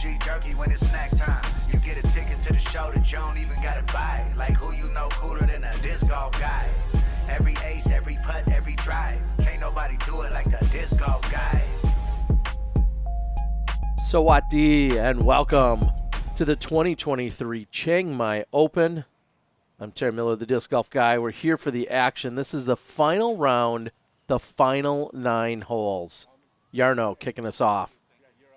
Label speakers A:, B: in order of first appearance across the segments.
A: G jerky when it's snack time. You get a ticket to the show that you don't even gotta buy. Like who you know cooler than a disc golf guy. Every ace, every putt, every drive. Can't nobody do it like the disc golf guy.
B: Sawati, and welcome to the 2023 Chiang Mai Open. I'm Terry Miller, the disc golf guy. We're here for the action. This is the final round, the final 9 holes. Jarno kicking us off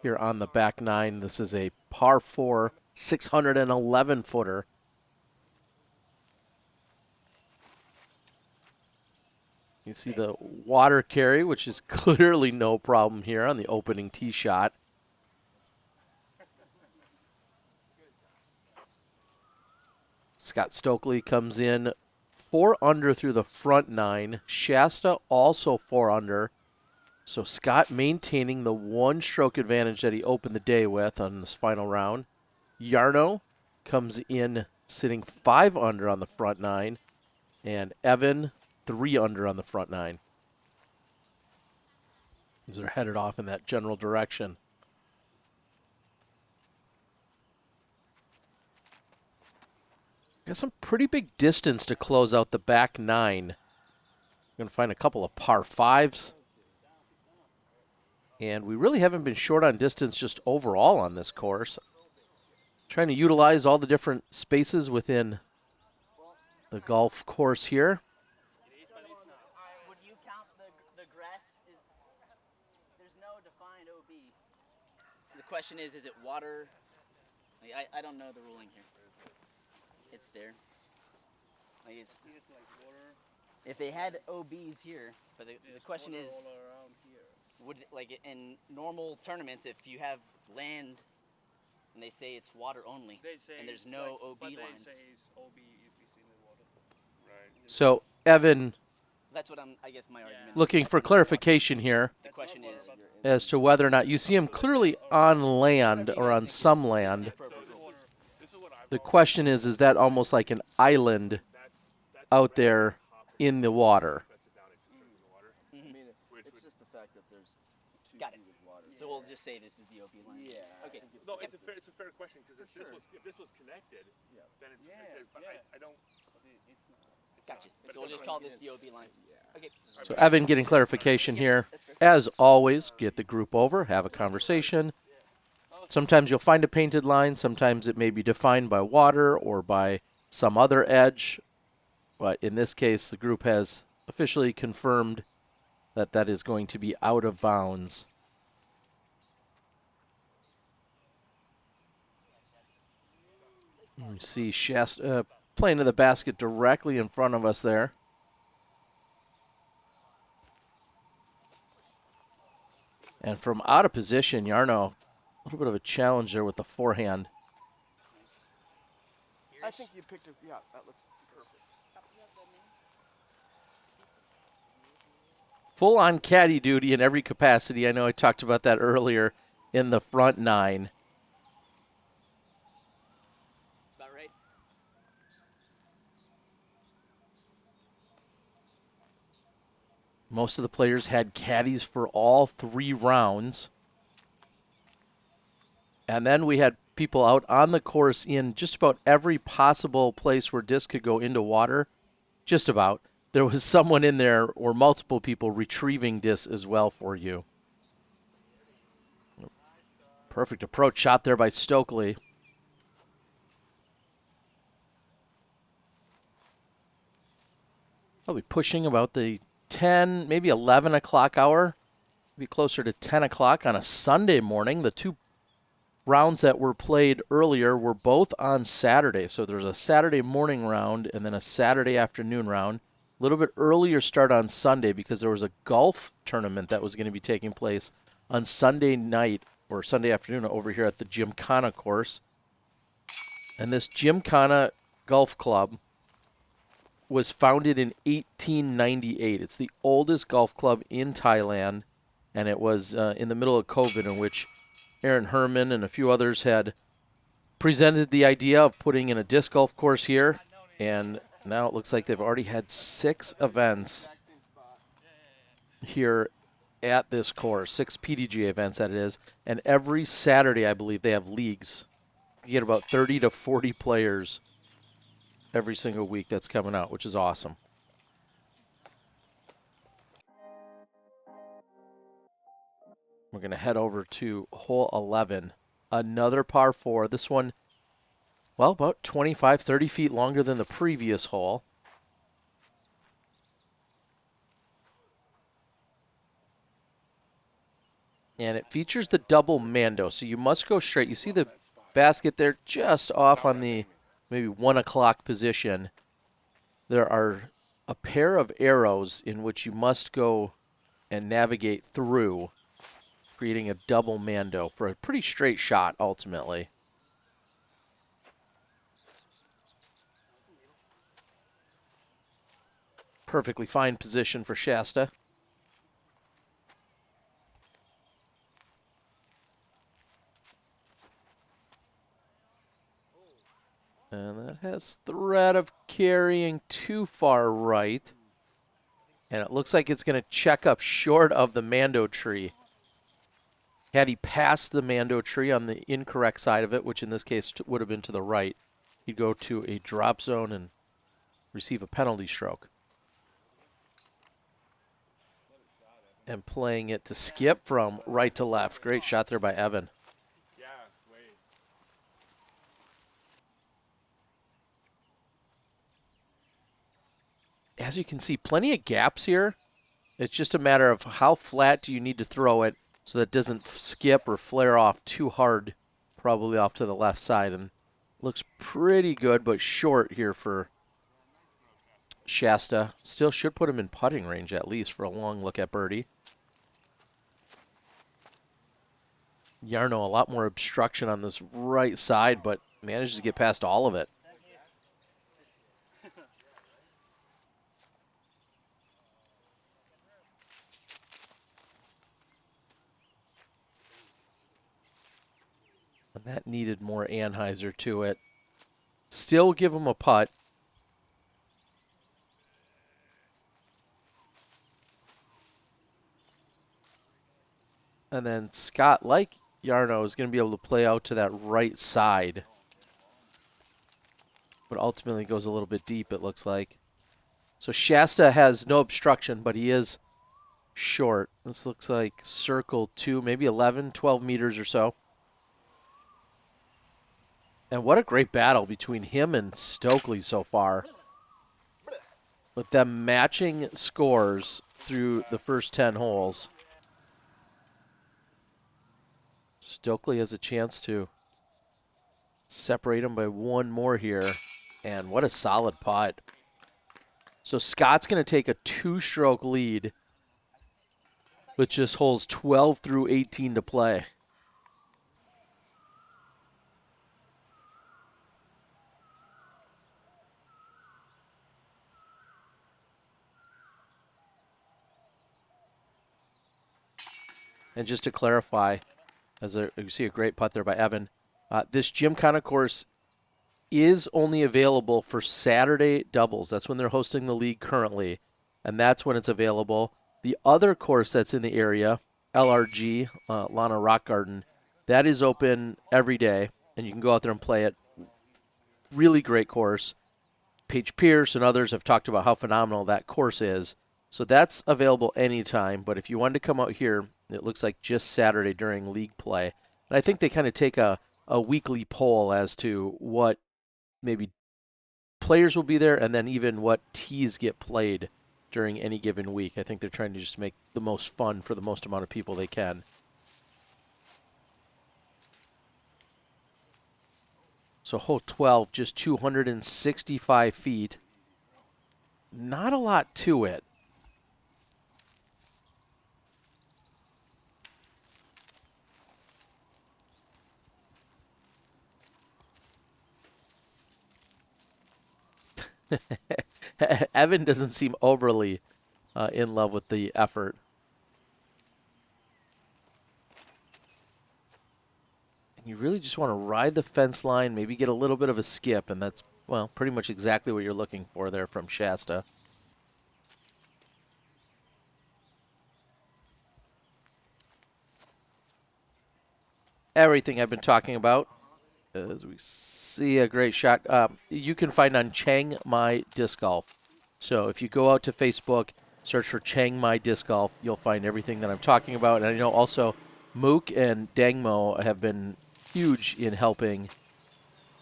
B: here on the back 9. This is a par 4, 611-footer. You see the water carry, which is clearly no problem here on the opening tee shot. Scott Stokely comes in 4 under through the front 9. Shasta also 4 under. So Scott maintaining the 1-stroke advantage that he opened the day with on this final round. Jarno comes in sitting 5 under on the front 9. And Evan 3 under on the front 9. These are headed off in that general direction. Got some pretty big distance to close out the back 9. Going to find a couple of par 5s. And we really haven't been short on distance just overall on this course. Trying to utilize all the different spaces within the golf course here.
C: Would you count the grass? There's no defined OB. The question is it water? I don't know the ruling here. It's there. Like it's like water. If they had OBs here, but the question is, all around here. Would like in normal tournaments, if you have land and they say it's water only, and there's no OB lines. They say it's OB if it's in the water.
B: Right. So Evan,
C: that's what I guess my argument.
B: Looking for clarification here.
C: The question is
B: as to whether or not you see him clearly on land or on some land. The question is that almost like an island out there in the water?
D: It's just the fact that there's two
C: Got it.
D: feet of water.
C: So we'll just say this is the OB line.
D: Yeah.
C: Okay.
E: No, it's a fair question because if this was connected, then it's but I don't.
C: Gotcha. So we'll just call this the OB line. Okay.
B: So Evan getting clarification here. As always, get the group over, have a conversation. Sometimes you'll find a painted line. Sometimes it may be defined by water or by some other edge. But in this case, the group has officially confirmed that that is going to be out of bounds. You see Shasta playing to the basket directly in front of us there. And from out of position, Jarno, a little bit of a challenge there with the forehand.
D: I think you picked it. Yeah, that looks perfect.
B: Full-on caddy duty in every capacity. I know I talked about that earlier in the front 9.
C: That's about right.
B: Most of the players had caddies for all 3 rounds. And then we had people out on the course in just about every possible place where disc could go into water. Just about. There was someone in there or multiple people retrieving discs as well for you. Perfect approach shot there by Stokely. I'll be pushing about the 10, maybe 11 o'clock hour. Maybe closer to 10 o'clock on a Sunday morning. The 2 rounds that were played earlier were both on Saturday. So there's a Saturday morning round and then a Saturday afternoon round. A little bit earlier start on Sunday because there was a golf tournament that was going to be taking place on Sunday night or Sunday afternoon over here at the Gymkhana course. And this Gymkhana Golf Club was founded in 1898. It's the oldest golf club in Thailand, and it was in the middle of COVID, in which Aaron Herman and a few others had presented the idea of putting in a disc golf course here, and now it looks like they've already had 6 events here at this course, 6 PDGA events that it is, and every Saturday I believe they have leagues. You get about 30 to 40 players every single week that's coming out, which is awesome. We're going to head over to hole 11, another par 4. This one, well, about 25, 30 feet longer than the previous hole. And it features the double Mando, so you must go straight. You see the basket there just off on the maybe 1 o'clock position. There are a pair of arrows in which you must go and navigate through, creating a double Mando for a pretty straight shot ultimately. Perfectly fine position for Shasta. And that has threat of carrying too far right. And it looks like it's going to check up short of the Mando tree. Had he passed the Mando tree on the incorrect side of it, which in this case would have been to the right, he'd go to a drop zone and receive a penalty stroke. And playing it to skip from right to left. Great shot there by Evan.
E: Yeah, wait.
B: As you can see, plenty of gaps here. It's just a matter of how flat do you need to throw it so that it doesn't skip or flare off too hard, probably off to the left side. And looks pretty good, but short here for Shasta. Still should put him in putting range at least for a long look at birdie. Jarno, a lot more obstruction on this right side, but manages to get past all of it. And that needed more Anheuser to it. Still give him a putt. And then Scott, like Jarno, is going to be able to play out to that right side. But ultimately goes a little bit deep, it looks like. So Shasta has no obstruction, but he is short. This looks like circle 2, maybe 11, 12 meters or so. And what a great battle between him and Stokely so far. With them matching scores through the first 10 holes. Stokely has a chance to separate him by one more here. And what a solid putt. So Scott's going to take a 2-stroke lead, which just holds 12 through 18 to play. And just to clarify, you see a great putt there by Evan, this Gymkhana course is only available for Saturday doubles. That's when they're hosting the league currently, and that's when it's available. The other course that's in the area, LRG, Lana Rock Garden, that is open every day, and you can go out there and play it. Really great course. Paige Pierce and others have talked about how phenomenal that course is. So that's available anytime, but if you wanted to come out here, it looks like just Saturday during league play. And I think they kind of take a weekly poll as to what maybe players will be there and then even what tees get played during any given week. I think they're trying to just make the most fun for the most amount of people they can. So hole 12, just 265 feet. Not a lot to it. Evan doesn't seem overly in love with the effort. And you really just want to ride the fence line, maybe get a little bit of a skip, and that's, well, pretty much exactly what you're looking for there from Shasta. everything I've been talking about. As we see a great shot, you can find on Chiang Mai Disc Golf. So if you go out to Facebook, search for Chiang Mai Disc Golf, you'll find everything that I'm talking about. And I know also Mook and Dangmo have been huge in helping,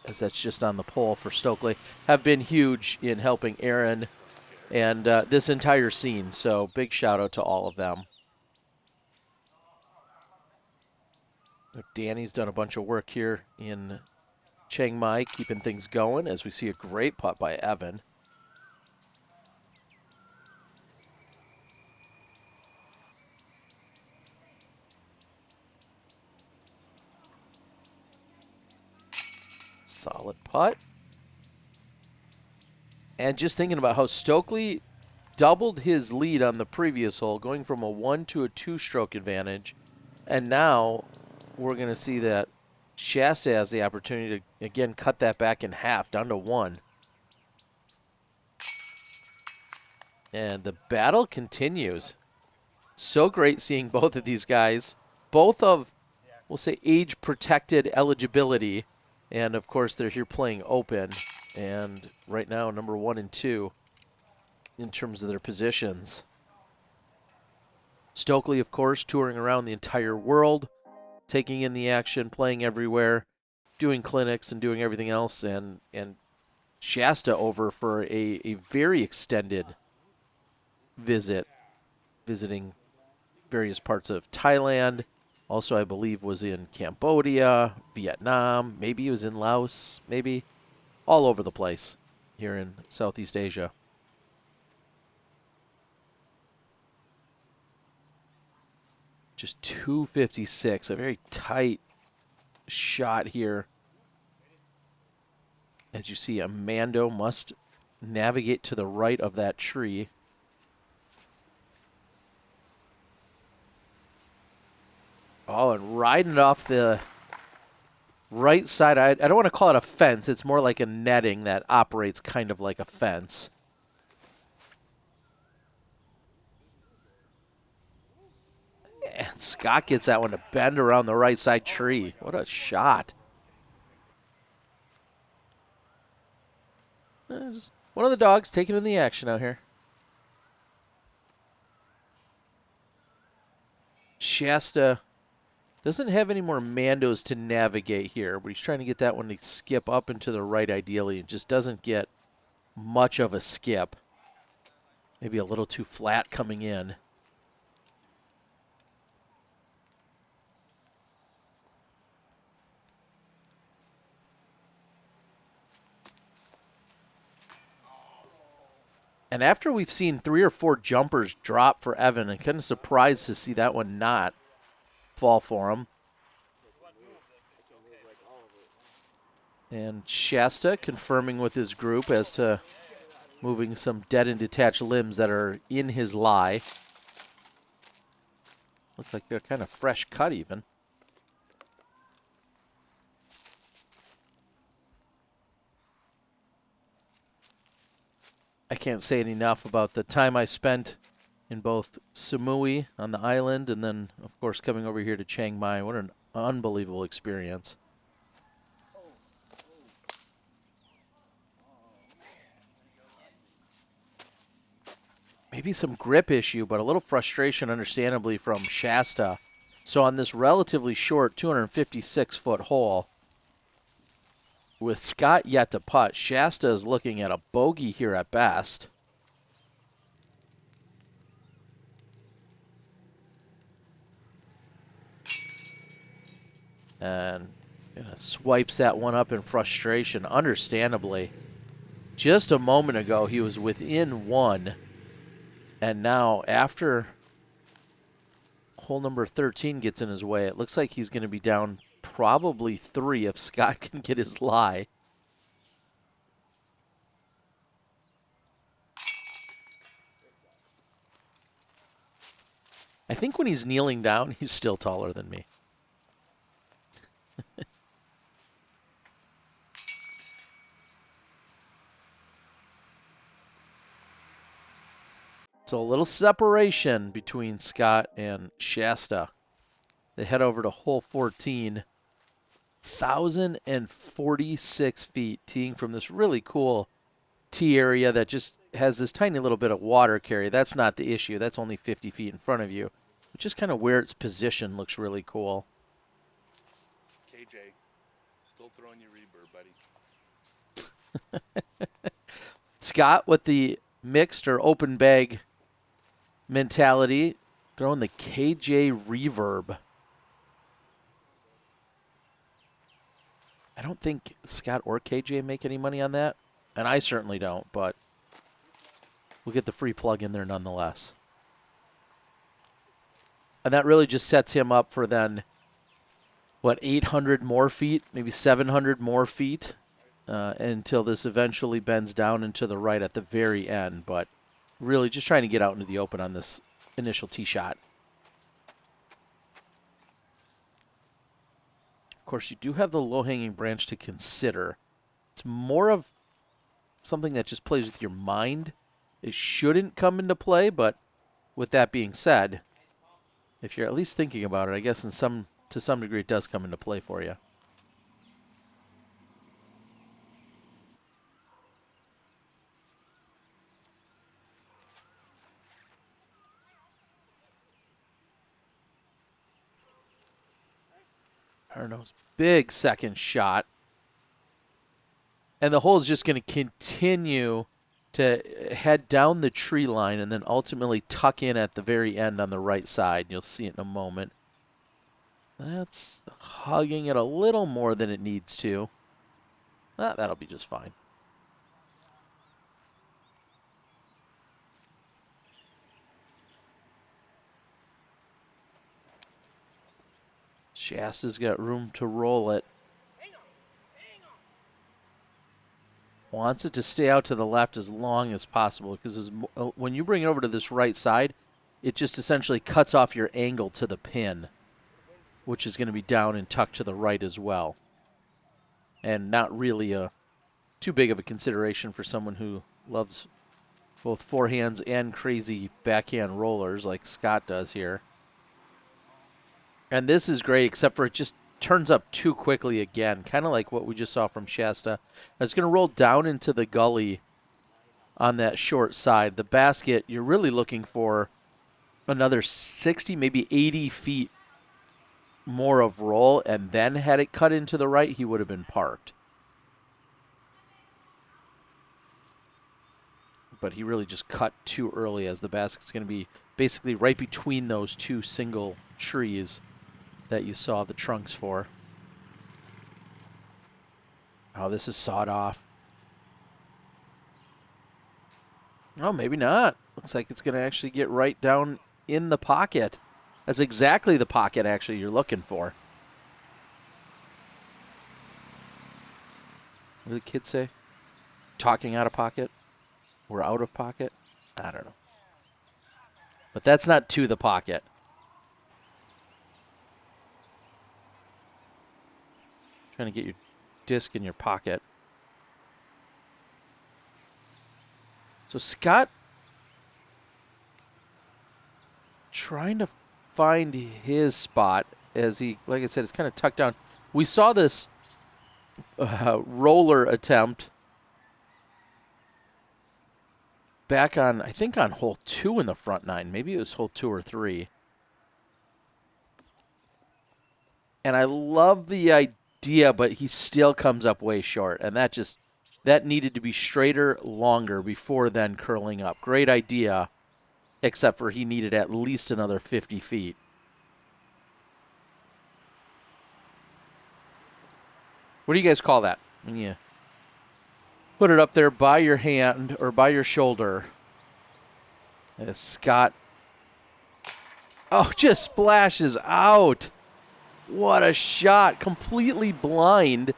B: as that's just on the poll for Stokely, have been huge in helping Aaron and this entire scene. So big shout out to all of them. Danny's done a bunch of work here in Chiang Mai, keeping things going as we see a great putt by Evan. Solid putt. And just thinking about how Stokely doubled his lead on the previous hole, going from a 1 to a 2-stroke advantage. And now we're going to see that Shasta has the opportunity to, again, cut that back in half, down to 1. And the battle continues. So great seeing both of these guys, both of, we'll say, age-protected eligibility. And, of course, they're here playing open. And right now, number 1 and 2 in terms of their positions. Stokely, of course, touring around the entire world, taking in the action, playing everywhere, doing clinics and doing everything else. And Shasta over for a very extended visit, visiting various parts of Thailand. Also, I believe, was in Cambodia, Vietnam, maybe he was in Laos, maybe all over the place here in Southeast Asia. Just 256, a very tight shot here. As you see, Amando must navigate to the right of that tree. Oh, and riding it off the right side. I don't want to call it a fence. It's more like a netting that operates kind of like a fence. And Scott gets that one to bend around the right side tree. What a shot. Just one of the dogs taking in the action out here. Shasta doesn't have any more Mandos to navigate here, but he's trying to get that one to skip up and to the right ideally. It just doesn't get much of a skip. Maybe a little too flat coming in. And after we've seen 3 or 4 jumpers drop for Evan, I'm kind of surprised to see that one not fall for him. And Shasta confirming with his group as to moving some dead and detached limbs that are in his lie. Looks like they're kind of fresh cut even. I can't say it enough about the time I spent in both Samui on the island and then, of course, coming over here to Chiang Mai. What an unbelievable experience. Maybe some grip issue, but a little frustration, understandably, from Shasta. So on this relatively short 256-foot hole, with Scott yet to putt, Shasta is looking at a bogey here at best. And swipes that one up in frustration, understandably. Just a moment ago, he was within 1. And now, after hole number 13 gets in his way, it looks like he's going to be down probably 3 if Scott can get his lie. I think when he's kneeling down, he's still taller than me. So a little separation between Scott and Shasta. They head over to hole 14. 1,046 feet, teeing from this really cool tee area that just has this tiny little bit of water carry. That's not the issue. That's only 50 feet in front of you. But just kind of where it's positioned looks really cool.
E: KJ, still throwing you reverb, buddy.
B: Scott with the mixed or open bag mentality, throwing the KJ reverb. I don't think Scott or KJ make any money on that, and I certainly don't, but we'll get the free plug in there nonetheless. And that really just sets him up for then, 800 more feet, maybe 700 more feet, until this eventually bends down and to the right at the very end. But really just trying to get out into the open on this initial tee shot. Of course, you do have the low-hanging branch to consider. It's more of something that just plays with your mind. It shouldn't come into play, but with that being said, if you're at least thinking about it, I guess to some degree it does come into play for you. Jarno's big second shot. And the hole is just going to continue to head down the tree line and then ultimately tuck in at the very end on the right side. You'll see it in a moment. That's hugging it a little more than it needs to. That'll be just fine. Shasta's got room to roll it. Wants it to stay out to the left as long as possible because when you bring it over to this right side, it just essentially cuts off your angle to the pin, which is going to be down and tucked to the right as well. And not really too big of a consideration for someone who loves both forehands and crazy backhand rollers like Scott does here. And this is great, except for it just turns up too quickly again, kind of like what we just saw from Shasta. It's going to roll down into the gully on that short side. The basket, you're really looking for another 60, maybe 80 feet more of roll, and then had it cut into the right, he would have been parked. But he really just cut too early, as the basket's going to be basically right between those two single trees that you saw the trunks for. Oh, this is sawed off. Oh, maybe not. Looks like it's going to actually get right down in the pocket. That's exactly the pocket, actually, you're looking for. What did the kids say? Talking out of pocket? Or out of pocket? I don't know. But that's not to the pocket. Trying to get your disc in your pocket. So Scott trying to find his spot as he, like I said, it's kind of tucked down. We saw this roller attempt back on, I think on hole 2 in the front 9. Maybe it was hole 2 or 3. And I love the idea, but he still comes up way short. And that needed to be straighter, longer before then curling up. Great idea, except for he needed at least another 50 feet. What do you guys call that when you put it up there by your hand or by your shoulder? As Scott, just splashes out. What a shot. Completely blind.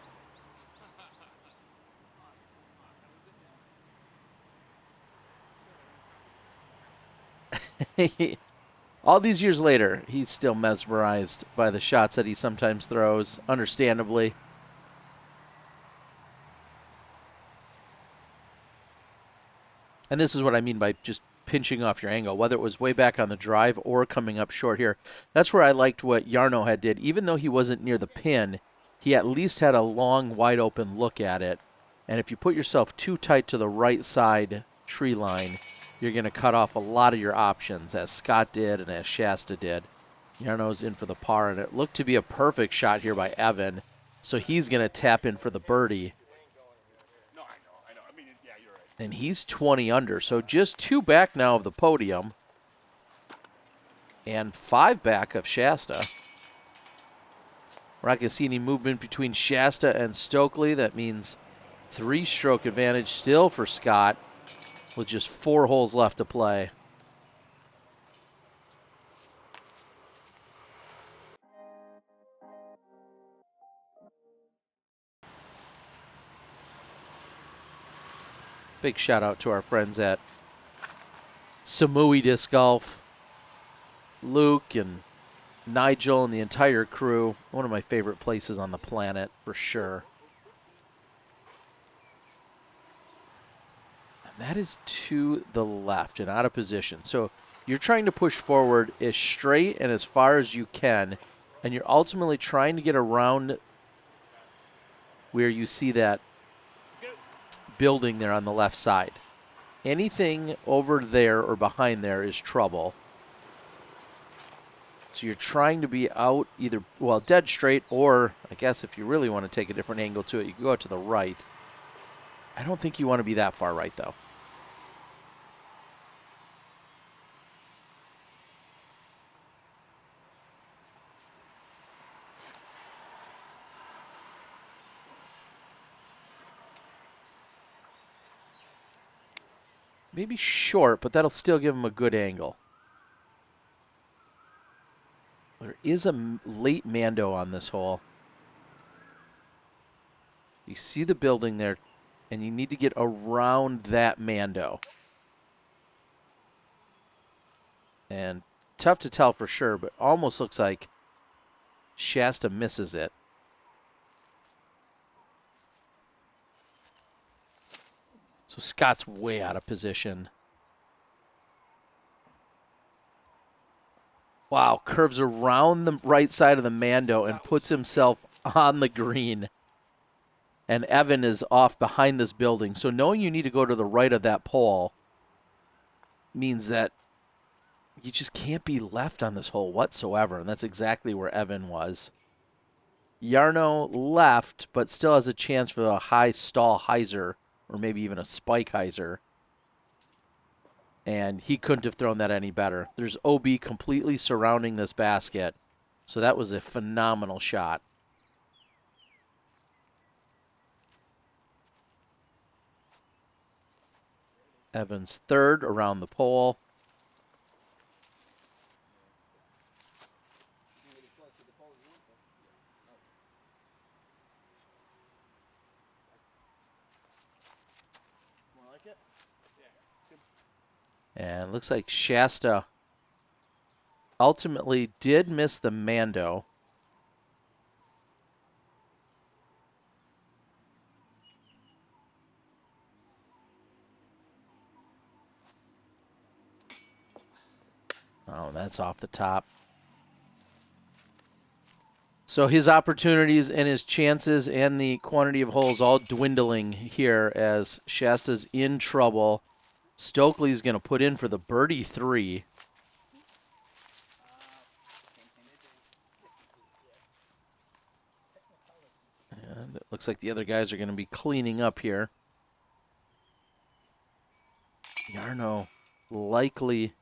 B: All these years later, he's still mesmerized by the shots that he sometimes throws, understandably. And this is what I mean by just pinching off your angle, whether it was way back on the drive or coming up short here. That's where I liked what Jarno had did. Even though he wasn't near the pin, he at least had a long, wide open look at it. And if you put yourself too tight to the right side tree line, you're going to cut off a lot of your options, as Scott did and as Shasta did. Jarno's in for the par, and it looked to be a perfect shot here by Evan. So he's going to tap in for the birdie.
E: No, I know. I mean, yeah, you're right.
B: And he's 20 under, so just 2 back now of the podium. And 5 back of Shasta. We're not going to see any movement between Shasta and Stokely. That means 3-stroke advantage still for Scott with just 4 holes left to play. Big shout out to our friends at Samui Disc Golf, Luke and Nigel and the entire crew. One of my favorite places on the planet for sure. And that is to the left and out of position. So you're trying to push forward as straight and as far as you can, and you're ultimately trying to get around where you see that building there on the left side. Anything over there or behind there is trouble. So you're trying to be out either, well, dead straight, or I guess if you really want to take a different angle to it, you can go out to the right. I don't think you want to be that far right, though. Maybe short, but that'll still give him a good angle. There is a late Mando on this hole. You see the building there, and you need to get around that Mando. And tough to tell for sure, but almost looks like Shasta misses it. So Scott's way out of position. Wow, curves around the right side of the Mando and puts himself on the green. And Evan is off behind this building. So knowing you need to go to the right of that pole means that you just can't be left on this hole whatsoever. And that's exactly where Evan was. Jarno left, but still has a chance for a high stall hyzer, or maybe even a spike hyzer. And he couldn't have thrown that any better. There's OB completely surrounding this basket. So that was a phenomenal shot. Evans third around the pole. And looks like Shasta ultimately did miss the Mando. Oh, that's off the top. So his opportunities and his chances and the quantity of holes all dwindling here as Shasta's in trouble. Stokely's going to put in for the birdie 3. And it looks like the other guys are going to be cleaning up here. Jarno likely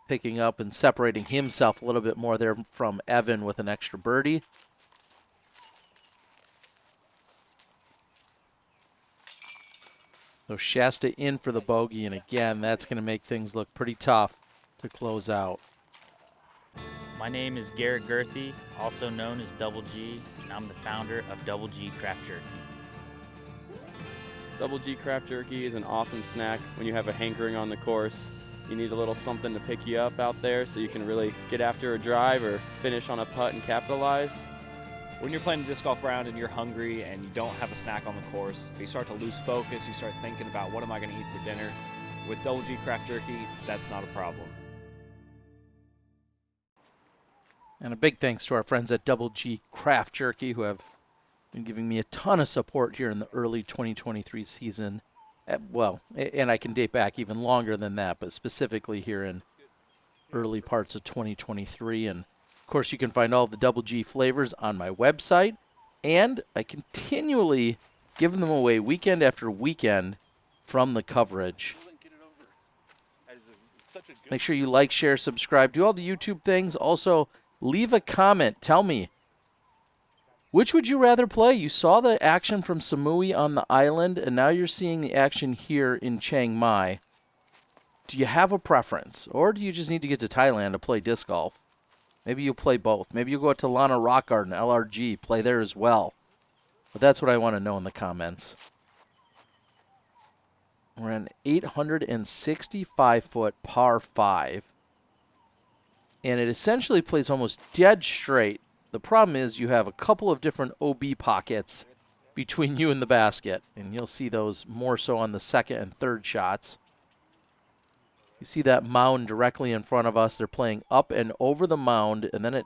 B: picking up and separating himself a little bit more there from Evan with an extra birdie. So Shasta in for the bogey, and again, that's going to make things look pretty tough to close out.
F: My name is Garrett Gerthy, also known as Double G, and I'm the founder of Double G Craft Jerky.
G: Double G Craft Jerky is an awesome snack when you have a hankering on the course. You need a little something to pick you up out there so you can really get after a drive or finish on a putt and capitalize.
H: When you're playing a disc golf round and you're hungry and you don't have a snack on the course, you start to lose focus, you start thinking about what am I going to eat for dinner. With Double G Craft Jerky, that's not a problem.
B: And a big thanks to our friends at Double G Craft Jerky who have Been giving me a ton of support here in the early 2023 season. Well, and I can date back even longer than that, but specifically here in early parts of 2023. And of course, you can find all the Double G flavors on my website. And I continually give them away weekend after weekend from the coverage. Make sure you like, share, subscribe, do all the YouTube things. Also, leave a comment. Tell me, which would you rather play? You saw the action from Samui on the island, and now you're seeing the action here in Chiang Mai. Do you have a preference, or do you just need to get to Thailand to play disc golf? Maybe you'll play both. Maybe you'll go to Lana Rock Garden, LRG, play there as well. But that's what I want to know in the comments. We're an 865-foot par 5. And it essentially plays almost dead straight. The problem is you have a couple of different OB pockets between you and the basket. And you'll see those more so on the second and third shots. You see that mound directly in front of us. They're playing up and over the mound, and then it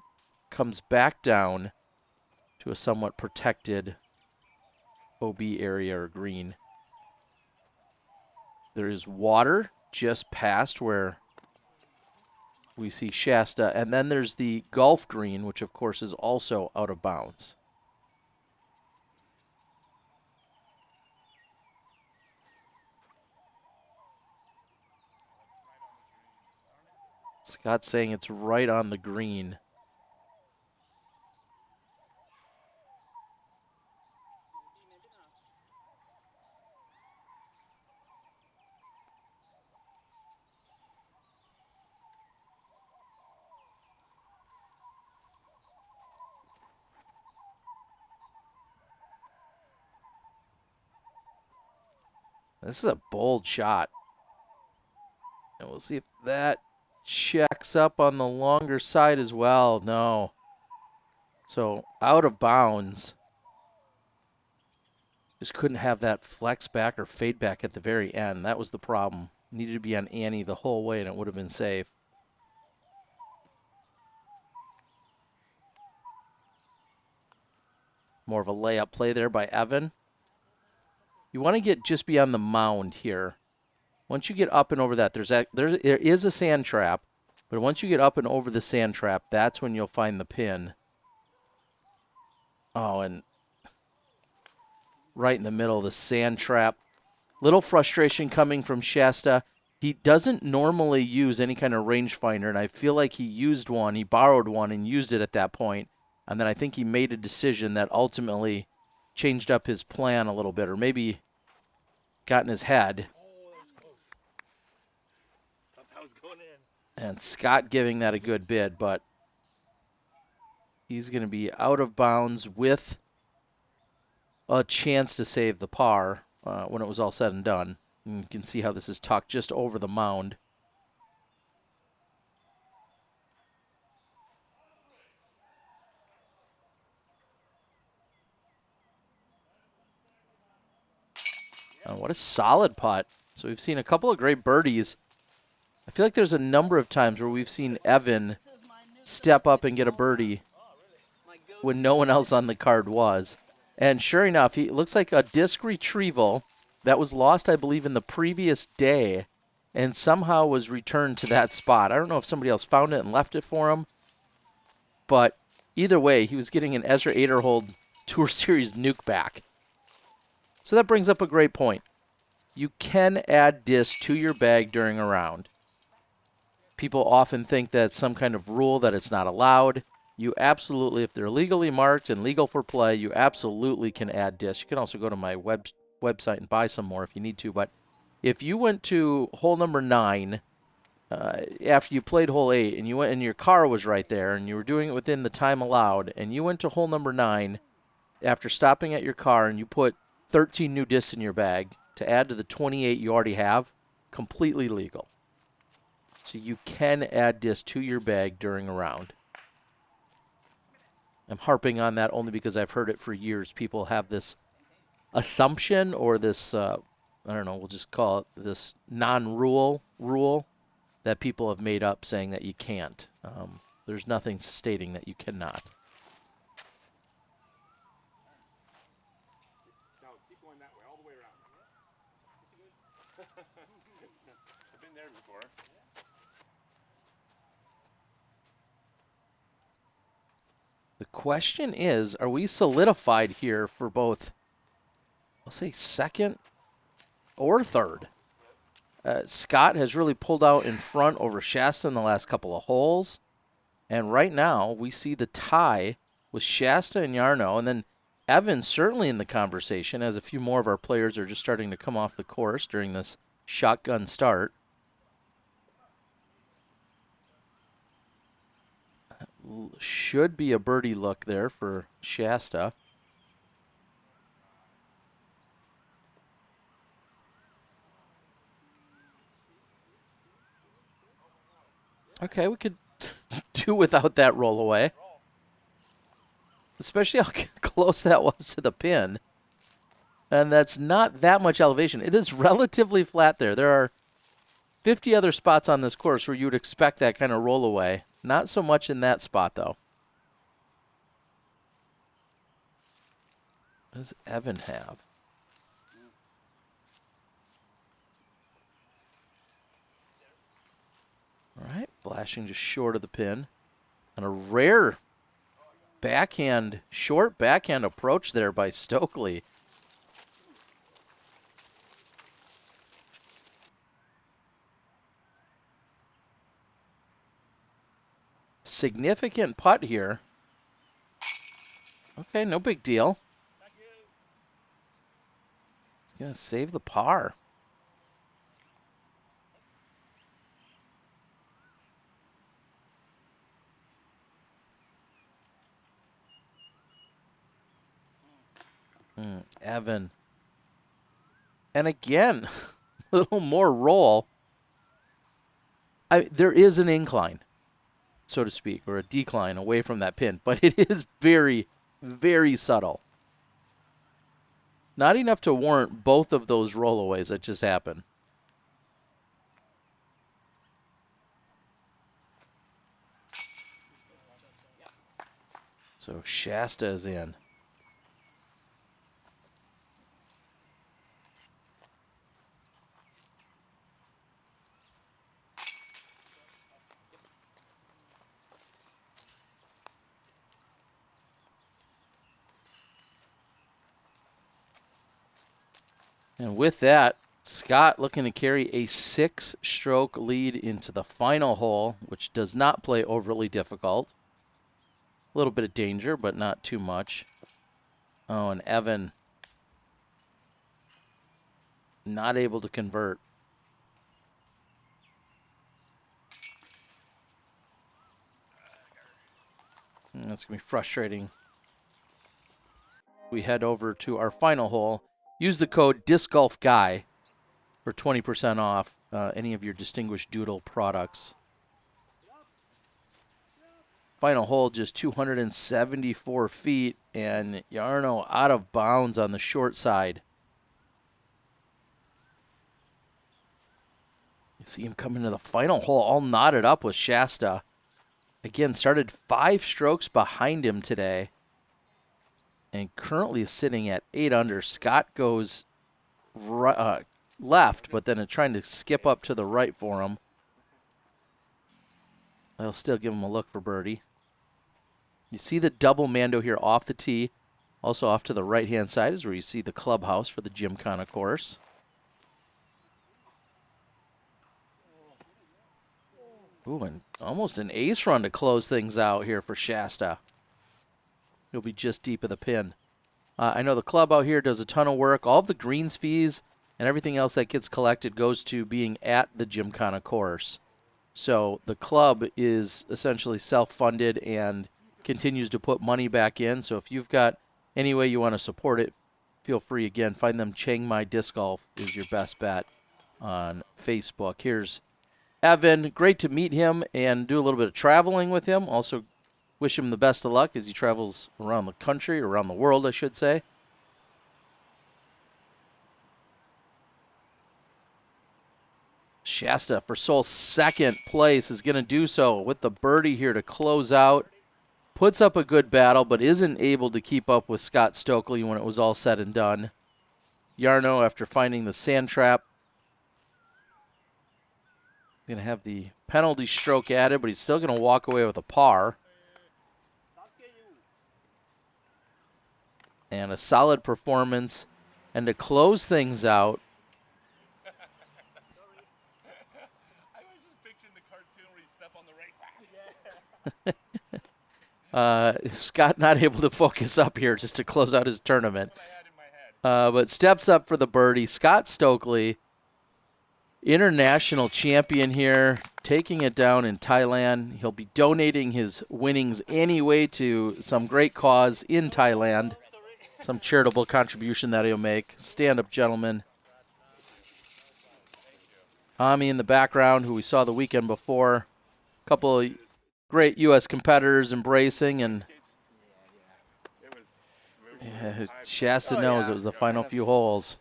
B: comes back down to a somewhat protected OB area or green. There is water just past where we see Shasta, and then there's the golf green, which of course is also out of bounds. Scott's saying it's right on the green. This is a bold shot. And we'll see if that checks up on the longer side as well. No. So out of bounds. Just couldn't have that flex back or fade back at the very end. That was the problem. Needed to be on Annie the whole way, and it would have been safe. More of a layup play there by Evan. You want to get just beyond the mound here. Once you get up and over that, there is a sand trap, but once you get up and over the sand trap, that's when you'll find the pin. Oh, and right in the middle of the sand trap. Little frustration coming from Shasta. He doesn't normally use any kind of rangefinder, and I feel like he used one. He borrowed one and used it at that point, and then I think he made a decision that ultimately changed up his plan a little bit, or maybe got in his head. And Scott giving that a good bid, but he's going to be out of bounds with a chance to save the par when it was all said and done. And you can see how this is tucked just over the mound. Oh, what a solid putt. So we've seen a couple of great birdies. I feel like there's a number of times where we've seen Evan step up and get a birdie when no one else on the card was. And sure enough, he looks like a disc retrieval that was lost, I believe, in the previous day and somehow was returned to that spot. I don't know if somebody else found it and left it for him, but either way, he was getting an Ezra Aderhold Tour Series nuke back. So that brings up a great point. You can add disc to your bag during a round. People often think that's some kind of rule that it's not allowed. You absolutely, if they're legally marked and legal for play, you absolutely can add disc. You can also go to my website and buy some more if you need to. But if you went to hole number 9 after you played hole 8 and you went and your car was right there and you were doing it within the time allowed, and you went to hole number 9 after stopping at your car and you put 13 new discs in your bag to add to the 28 you already have, completely legal. So you can add discs to your bag during a round. I'm harping on that only because I've heard it for years. People have this assumption or this, I don't know, we'll just call it this non-rule rule that people have made up saying that you can't. There's nothing stating that you cannot.
E: there before.
B: The question is, are we solidified here for both, I'll say second or third? Scott has really pulled out in front over Shasta in the last couple of holes. And right now, we see the tie with Shasta and Jarno. And then Evan certainly in the conversation, as a few more of our players are just starting to come off the course during this shotgun start. Should be a birdie look there for Shasta. Okay, we could do without that roll away. Especially how close that was to the pin. And that's not that much elevation. It is relatively flat there. There are 50 other spots on this course where you would expect that kind of roll away. Not so much in that spot, though. What does Evan have? All right, flashing just short of the pin. And a rare backhand, short backhand approach there by Stokely. Significant putt here. Okay, no big deal. He's going to save the par. Evan. And again, a little more roll. There is an incline, so to speak, or a decline away from that pin, but it is very, very subtle. Not enough to warrant both of those rollaways that just happened. So Shasta is in. And with that, Scott looking to carry a 6-stroke lead into the final hole, which does not play overly difficult. A little bit of danger, but not too much. Oh, and Evan not able to convert. And that's going to be frustrating. We head over to our final hole. Use the code DiscGolfGuy for 20% off any of your Distinguished Doodle products. Final hole, just 274 feet, and Jarno out of bounds on the short side. You see him come into the final hole all knotted up with Shasta. Again, started 5 strokes behind him today. And currently is sitting at 8 under. Scott goes left, but then trying to skip up to the right for him. That'll still give him a look for birdie. You see the double Mando here off the tee. Also off to the right-hand side is where you see the clubhouse for the Gymkhana course. Ooh, and almost an ace run to close things out here for Shasta. He'll be just deep of the pin. I know the club out here does a ton of work. All of the greens fees and everything else that gets collected goes to being at the Gymkhana course. So the club is essentially self-funded and continues to put money back in. So if you've got any way you want to support it, feel free. Again, find them. Chiang Mai Disc Golf is your best bet on Facebook. Here's Evan. Great to meet him and do a little bit of traveling with him. Also, wish him the best of luck as he travels around the country, or around the world, I should say. Shasta for sole second place is going to do so with the birdie here to close out. Puts up a good battle, but isn't able to keep up with Scott Stokely when it was all said and done. Jarno, after finding the sand trap, Going to have the penalty stroke added, but he's still going to walk away with a par. And a solid performance. And to close things out,
E: I was just picturing the cartoon where you step on the right.
B: Scott not able to focus up here just to close out his tournament. But steps up for the birdie. Scott Stokely, international champion here, taking it down in Thailand. He'll be donating his winnings anyway to some great cause in Thailand, some charitable contribution that he'll make. Stand-up gentleman. Ami in the background, who we saw the weekend before. A couple of great U.S. competitors embracing, and Shasta knows it was the final few holes.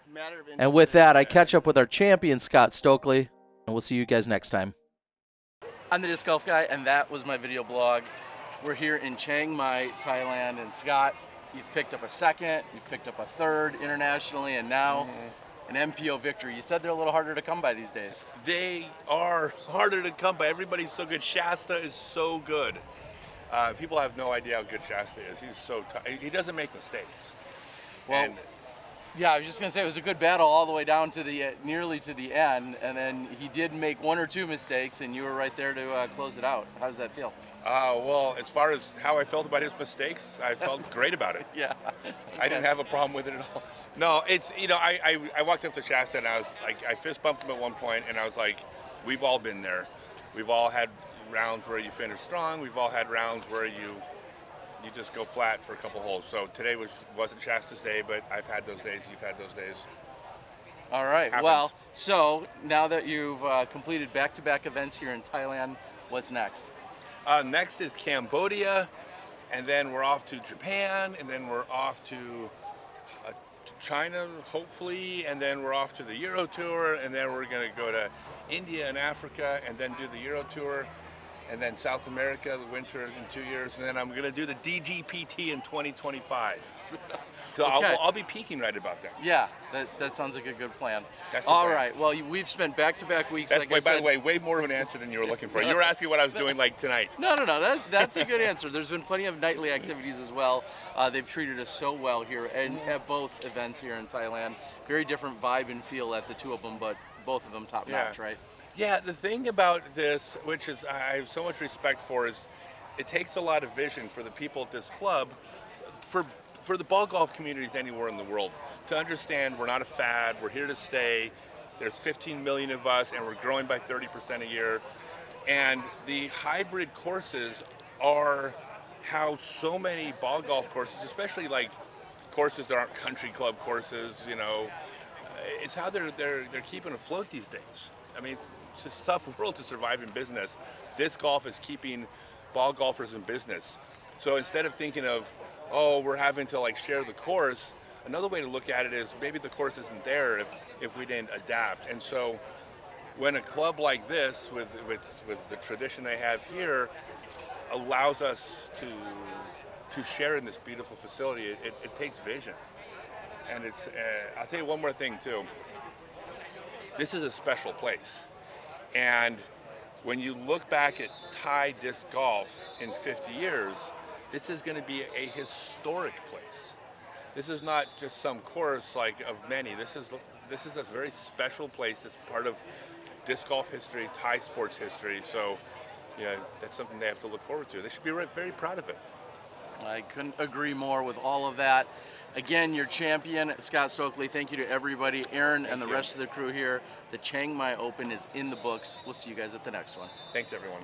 B: And with that, I catch up with our champion, Scott Stokely, and we'll see you guys next time. I'm the Disc Golf Guy, and that was my video blog. We're here in Chiang Mai, Thailand, and Scott, you've picked up a second, you've picked up a third internationally, and now an MPO victory. You said they're a little harder to come by these days.
E: They are harder to come by. Everybody's so good. Shasta is so good. People have no idea how good Shasta is. He's so he doesn't make mistakes.
B: Well, yeah, I was just going to say it was a good battle all the way down to the nearly to the end, and then he did make one or two mistakes, and you were right there to close it out. How does that feel?
E: Well, as far as how I felt about his mistakes, I felt great about it.
B: Yeah.
E: I didn't have a problem with it at all. No, it's, I walked up to Shasta and I was like, I fist bumped him at one point and I was like, we've all been there. We've all had rounds where you finish strong. We've all had rounds where you just go flat for a couple holes. So today wasn't Shasta's day, but I've had those days. You've had those days.
B: All right.
E: Happens.
B: Well, so now that you've completed back-to-back events here in Thailand, what's next?
E: Next is Cambodia, and then we're off to Japan, and then we're off to China, hopefully, and then we're off to the Euro Tour, and then we're going to go to India and Africa, and then do the Euro Tour, and then South America, the winter in 2 years, and then I'm going to do the DGPT in 2025 So
B: Okay.
E: I'll be peaking right about that.
B: Yeah, that sounds like a good plan.
E: That's the
B: All
E: plan.
B: right. Well, we've spent back-to-back weeks.
E: That's,
B: like I
E: by
B: said,
E: the way, way more of an answer than you were looking for. You were asking what I was doing like tonight.
B: No. That's a good answer. There's been plenty of nightly activities as well. They've treated us so well here and at both events here in Thailand. Very different vibe and feel at the two of them, but both of them top notch, right?
E: Yeah, the thing about this, which is I have so much respect for, is it takes a lot of vision for the people at this club, for the ball golf communities anywhere in the world, to understand we're not a fad, we're here to stay. There's 15 million of us, and we're growing by 30% a year. And the hybrid courses are how so many ball golf courses, especially like courses that aren't country club courses, it's how they're keeping afloat these days. I mean, it's a tough world to survive in business. Disc golf is keeping ball golfers in business. So instead of thinking of, oh, we're having to share the course, another way to look at it is maybe the course isn't there if we didn't adapt. And so when a club like this, with the tradition they have here, allows us to share in this beautiful facility, it takes vision. And it's, I'll tell you one more thing too. This is a special place. And when you look back at Thai disc golf in 50 years, this is going to be a historic place. This is not just some course of many. This is a very special place that's part of disc golf history, Thai sports history. So, that's something they have to look forward to. They should be very proud of it.
B: I couldn't agree more with all of that. Again, your champion, Scott Stokely. Thank you to everybody, Aaron and the rest of the crew here. The Chiang Mai Open is in the books. We'll see you guys at the next one.
E: Thanks, everyone.